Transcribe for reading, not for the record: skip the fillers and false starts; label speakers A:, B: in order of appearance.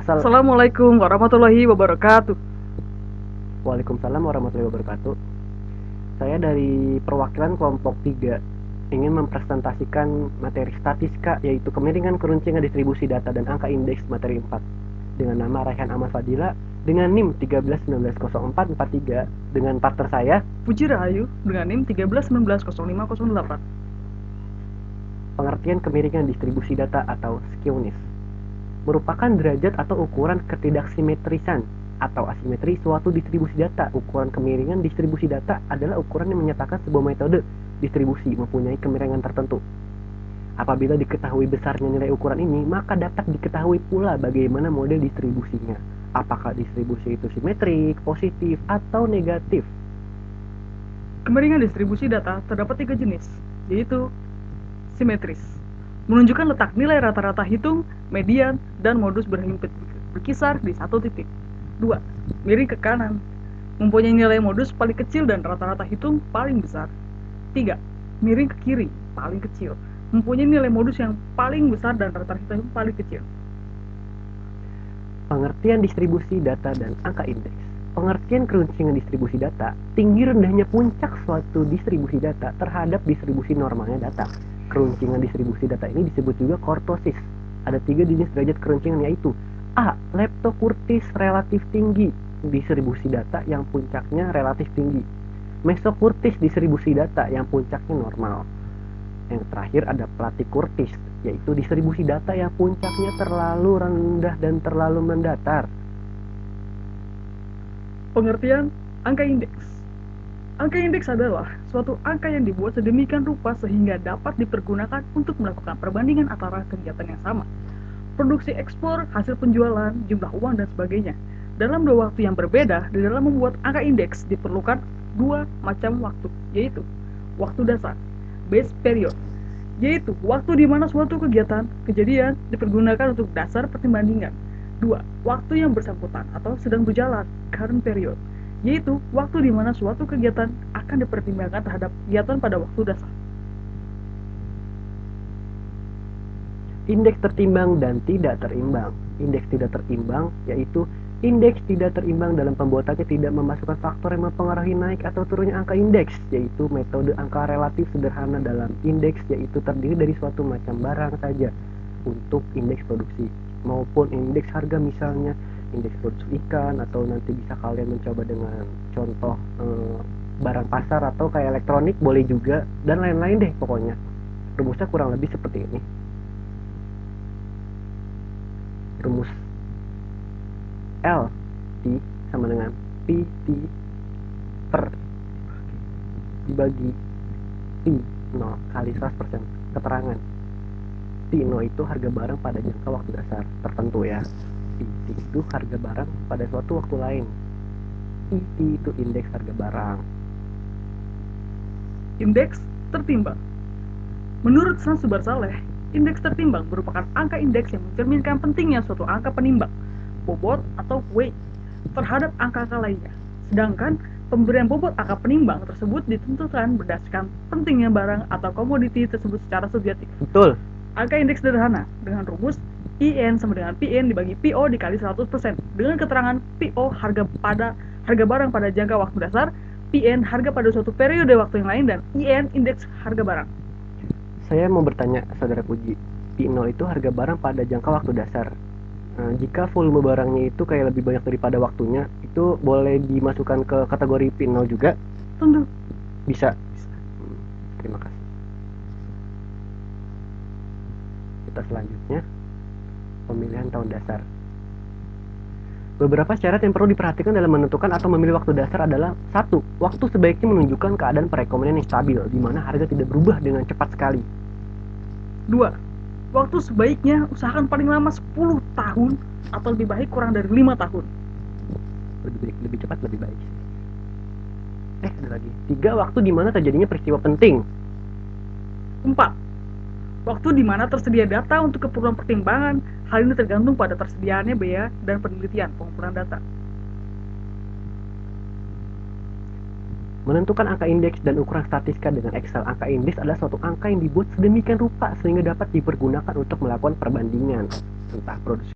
A: Assalamualaikum warahmatullahi wabarakatuh.
B: Waalaikumsalam warahmatullahi wabarakatuh. Saya dari perwakilan kelompok 3 ingin mempresentasikan materi statistika, yaitu kemiringan keruncingan distribusi data dan angka indeks materi 4 dengan nama Raihan Amal Fadila dengan NIM 13190443 dengan partner saya.
A: Puji Rahayu dengan NIM 13190508.
B: Pengertian kemiringan distribusi data atau skewness merupakan derajat atau ukuran ketidaksimetrisan atau asimetri suatu distribusi data. Ukuran kemiringan distribusi data adalah ukuran yang menyatakan sebuah metode distribusi mempunyai kemiringan tertentu. Apabila diketahui besarnya nilai ukuran ini, maka dapat diketahui pula bagaimana model distribusinya. Apakah distribusi itu simetrik, positif, atau negatif.
A: Kemiringan distribusi data terdapat 3 jenis, yaitu simetris, menunjukkan letak nilai rata-rata hitung, median, dan modus berhimpit berkisar di satu titik. 2. Miring ke kanan, mempunyai nilai modus paling kecil dan rata-rata hitung paling besar. 3. Miring ke kiri, paling kecil, mempunyai nilai modus yang paling besar dan rata-rata hitung paling kecil.
B: Pengertian distribusi data dan angka indeks. Pengertian keruncingan distribusi data, tinggi rendahnya puncak suatu distribusi data terhadap distribusi normalnya data. Keruncingan distribusi data ini disebut juga kortosis. Ada 3 jenis derajat keruncingan, yaitu A. Leptokurtis relatif tinggi, distribusi data yang puncaknya relatif tinggi. Mesokurtis, distribusi data yang puncaknya normal. Yang terakhir ada platykurtis, yaitu distribusi data yang puncaknya terlalu rendah dan terlalu mendatar.
A: Pengertian angka indeks. Angka indeks adalah suatu angka yang dibuat sedemikian rupa sehingga dapat dipergunakan untuk melakukan perbandingan antara kegiatan yang sama. Produksi ekspor, hasil penjualan, jumlah uang, dan sebagainya. Dalam 2 waktu yang berbeda, di dalam membuat angka indeks diperlukan 2 macam waktu, yaitu waktu dasar, base period, yaitu waktu di mana suatu kegiatan, kejadian dipergunakan untuk dasar perbandingan. 2. Waktu yang bersangkutan atau sedang berjalan, current period, yaitu waktu di mana suatu kegiatan akan dipertimbangkan terhadap kegiatan pada waktu dasar.
B: Indeks tertimbang dan tidak terimbang. Indeks tidak terimbang yaitu indeks tidak terimbang dalam pembuatannya tidak memasukkan faktor yang mempengaruhi naik atau turunnya angka indeks, yaitu metode angka relatif sederhana dalam indeks, yaitu terdiri dari suatu macam barang saja untuk indeks produksi maupun indeks harga, misalnya indeks produksi ikan, atau nanti bisa kalian mencoba dengan contoh barang pasar atau kayak elektronik boleh juga, dan lain-lain deh pokoknya. Rumusnya kurang lebih seperti ini. Rumus L T sama dengan PT per dibagi P0 kali 100%. Keterangan P0 itu harga barang pada jangka waktu dasar tertentu ya. PT itu harga barang pada suatu waktu lain. IT itu indeks harga barang.
A: Indeks tertimbang. Menurut Sans Subarsaleh, indeks tertimbang merupakan angka indeks yang mencerminkan pentingnya suatu angka penimbang, bobot atau weight, terhadap angka-angka lainnya. Sedangkan pemberian bobot angka penimbang tersebut ditentukan berdasarkan pentingnya barang atau komoditi tersebut secara subjektif.
B: Betul.
A: Angka indeks sederhana dengan rumus IN sama dengan PN dibagi PO dikali 100% dengan keterangan PO harga barang pada jangka waktu dasar, PN harga pada suatu periode waktu yang lain, dan IN indeks harga barang.
B: Saya mau bertanya, saudara Puji. P0 itu harga barang pada jangka waktu dasar. Jika volume barangnya itu kayak lebih banyak daripada waktunya, itu boleh dimasukkan ke kategori P0 juga?
A: Tentu.
B: Bisa. Terima kasih. Kita selanjutnya, pemilihan tahun dasar. Beberapa syarat yang perlu diperhatikan dalam menentukan atau memilih waktu dasar adalah: 1. Waktu sebaiknya menunjukkan keadaan perekonomian yang stabil, di mana harga tidak berubah dengan cepat sekali.
A: 2. Waktu sebaiknya usahakan paling lama 10 tahun atau lebih baik kurang dari 5 tahun.
B: Lebih cepat lebih baik. Ada lagi. 3. Waktu di mana terjadinya peristiwa penting.
A: 4. Waktu di mana tersedia data untuk keperluan pertimbangan. Hal ini tergantung pada tersediaannya biaya dan penelitian pengumpulan data.
B: Menentukan angka indeks dan ukuran statistika dengan Excel. Angka indeks adalah suatu angka yang dibuat sedemikian rupa sehingga dapat dipergunakan untuk melakukan perbandingan, entah produksi